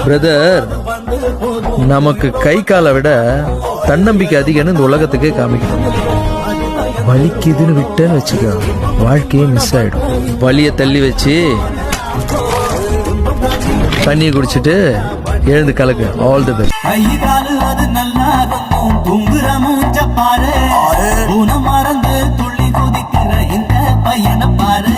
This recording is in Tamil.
பிரதர், நமக்கு கை காலை விட தன்னம்பிக்கை அதிகம்னு இந்த உலகத்துக்கே காமிக்கணும். வலிக்குதுன்னு விட்டேன்னு வச்சுக்க, வாழ்க்கையே மிஸ் ஆயிடும். வலிய தள்ளி வச்சு தண்ணியை குடிச்சிட்டு எழுந்து கலக்கு. All the best. மறந்து துள்ளி குதிக்கிற இந்த பையனை பாரு.